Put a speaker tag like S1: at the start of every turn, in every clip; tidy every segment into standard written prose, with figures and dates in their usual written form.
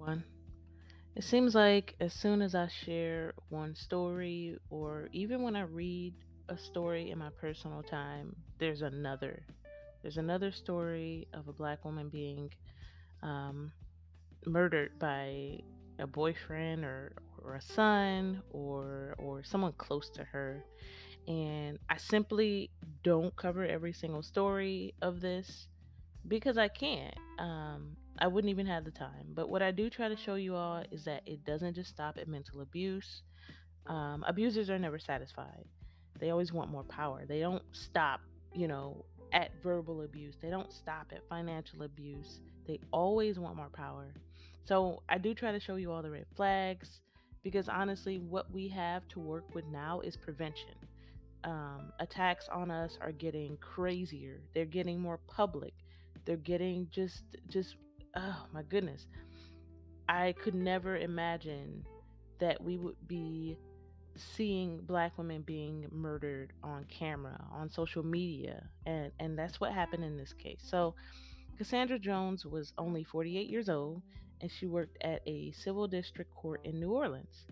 S1: One. It seems like as soon as I share one story, or even when I read a story in my personal time, there's another. There's another story of a black woman being um, murdered by a boyfriend or a son or someone close to her. And I simply don't cover every single story of this because I can't. I wouldn't even have the time. But what I do try to show you all is that it doesn't just stop at mental abuse. Abusers are never satisfied. They always want more power. They don't stop, at verbal abuse. They don't stop at financial abuse. They always want more power. So I do try to show you all the red flags because honestly, what we have to work with now is prevention. Attacks on us are getting crazier. They're getting more public. They're getting just oh my goodness. I could never imagine that we would be seeing black women being murdered on camera, on social media, and that's what happened in this case. So, Cassandra Jones was only 48 years old and she worked at a civil district court in New Orleans.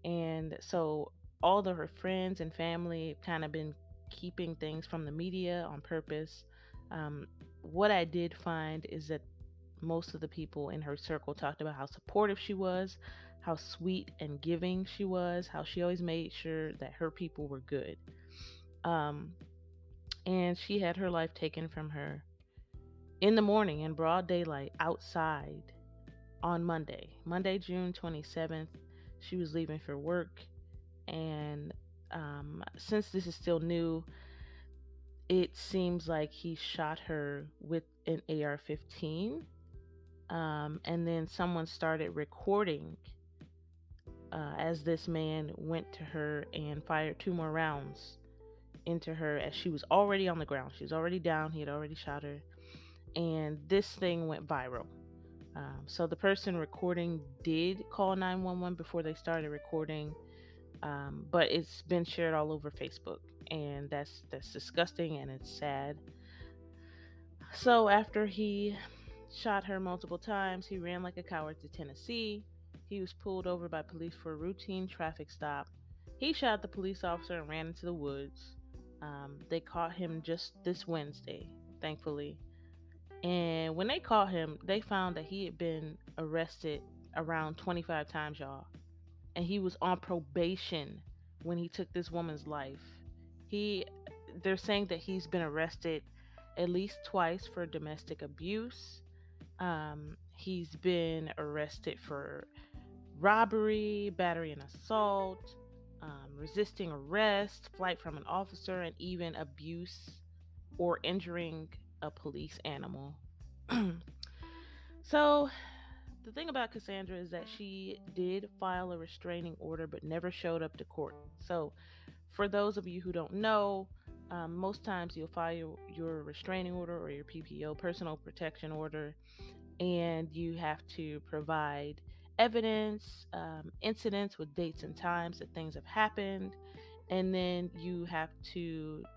S1: And so all of her friends and family kind of been keeping things from the media on purpose. Um, what I did find is that most of the people in her circle talked about how supportive she was, how sweet and giving she was, how she always made sure that her people were good. Um, and she had her life taken from her in the morning in broad daylight outside on Monday, June 27th. She was leaving for work. And since this is still new, it seems like he shot her with an AR 15. And then someone started recording as this man went to her and fired two more rounds into her as she was already on the ground. She was already down. He had already shot her. And this thing went viral. So the person recording did call 911 before they started recording, but it's been shared all over Facebook, and that's disgusting and it's sad. So after he shot her multiple times, he ran like a coward to Tennessee. He was pulled over by police for a routine traffic stop. He shot the police officer and ran into the woods. They caught him just this Wednesday, thankfully. And when they caught him, they found that he had been arrested around 25 times, y'all. And he was on probation when he took this woman's life. He they're saying that he's been arrested at least twice for domestic abuse. He's been arrested for robbery, battery and assault, resisting arrest, flight from an officer, and even abuse or injuring a police animal. So the thing about Cassandra is that she did file a restraining order but never showed up to court. So, for those of you who don't know, most times you'll file your restraining order or your PPO, personal protection order, and you have to provide evidence, incidents with dates and times that things have happened. And then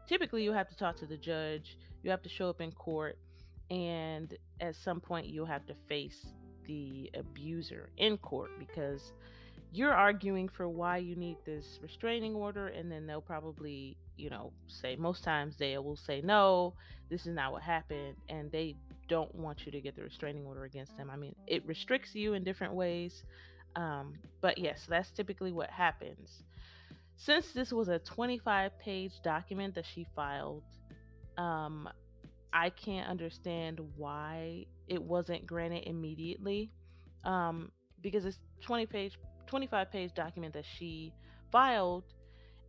S1: typically, you have to talk to the judge, you have to show up in court, and at some point, you'll have to face the abuser in court because you're arguing for why you need this restraining order, and then they'll probably, say, most times they will say, no, this is not what happened, and they don't want you to get the restraining order against them. I mean, it restricts you in different ways, but yes, that's typically what happens. Since this was a 25-page document that she filed, um, I can't understand why it wasn't granted immediately. Because this 25-page document that she filed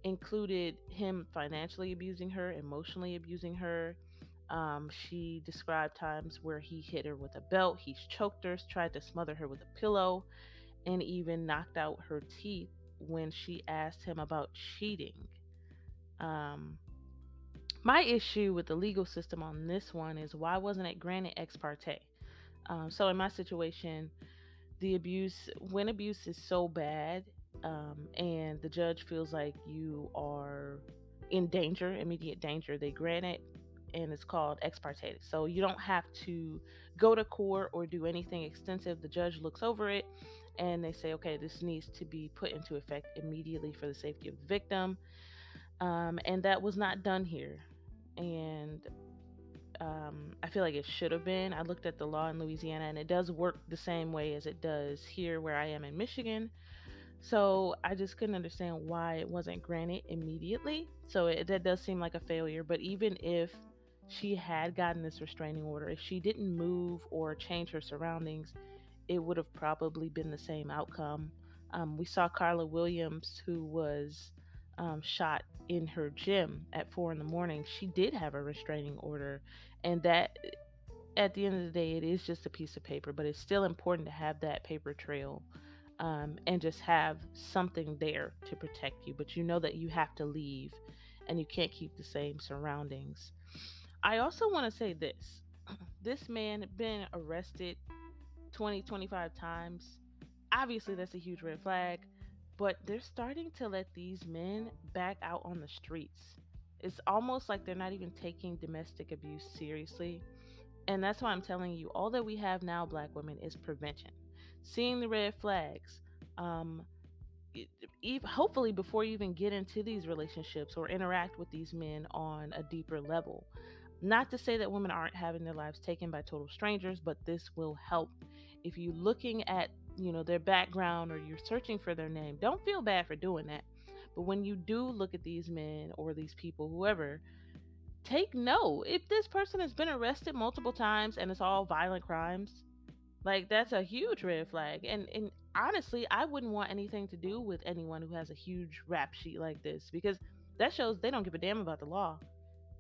S1: included him financially abusing her, emotionally abusing her. She described times where he hit her with a belt, he's choked her, tried to smother her with a pillow, and even knocked out her teeth when she asked him about cheating. Um, my issue with the legal system on this one is why wasn't it granted ex parte? So in my situation, when abuse is so bad, and the judge feels like you are in danger, immediate danger, they grant it and it's called ex parte. So you don't have to go to court or do anything extensive. The judge looks over it and they say, okay, this needs to be put into effect immediately for the safety of the victim. And that was not done here. And I feel like it should have been. I looked at the law in Louisiana and it does work the same way as it does here where I am in Michigan. So I just couldn't understand why it wasn't granted immediately. So that does seem like a failure. But even if she had gotten this restraining order, if she didn't move or change her surroundings, it would have probably been the same outcome. We saw Carla Williams, who was shot in her gym at 4 in the morning. She did have a restraining order, and that at the end of the day, it is just a piece of paper, but it's still important to have that paper trail and just have something there to protect you. But you know that you have to leave and you can't keep the same surroundings. I also want to say this. This man been arrested 20, 25 times. Obviously, that's a huge red flag, but they're starting to let these men back out on the streets. It's almost like they're not even taking domestic abuse seriously. And that's why I'm telling you, all that we have now, Black women, is prevention. Seeing the red flags. Um, Hopefully, before you even get into these relationships or interact with these men on a deeper level. Not to say that women aren't having their lives taken by total strangers, but this will help. If you're looking at, their background or you're searching for their name, don't feel bad for doing that. But when you do look at these men or these people, whoever, take note. If this person has been arrested multiple times and it's all violent crimes, like that's a huge red flag. And honestly, I wouldn't want anything to do with anyone who has a huge rap sheet like this, because that shows they don't give a damn about the law.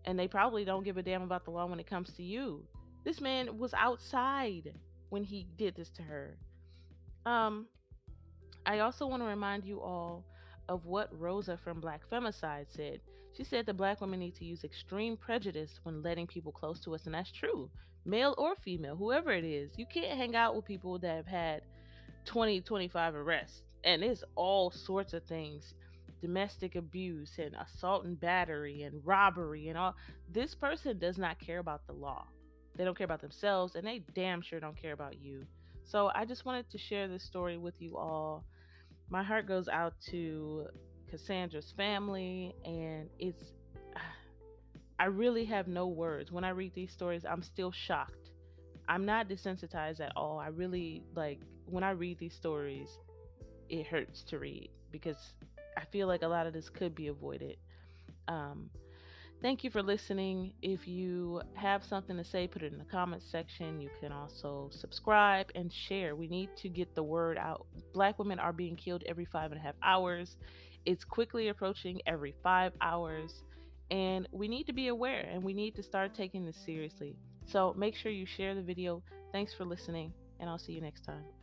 S1: And they probably don't give a damn about the law when it comes to you. This man was outside when he did this to her. Um, I also want to remind you all of what Rosa from Black Femicide said. She said that Black women need to use extreme prejudice when letting people close to us, and that's true. Male or female, whoever it is. You can't hang out with people that have had 20, 25 arrests, and it's all sorts of things. Domestic abuse and assault and battery and robbery and all. This person does not care about the law. They don't care about themselves, and they damn sure don't care about you. So I just wanted to share this story with you all. My heart goes out to Cassandra's family, and I really have no words. When I read these stories, I'm still shocked. I'm not desensitized at all. I really like when I read these stories, it hurts to read because I feel like a lot of this could be avoided. Um, Thank you for listening. If you have something to say, put it in the comments section. You can also subscribe and share. We need to get the word out. Black women are being killed every 5.5 hours. It's quickly approaching every 5 hours. And we need to be aware and we need to start taking this seriously. So make sure you share the video. Thanks for listening, and I'll see you next time.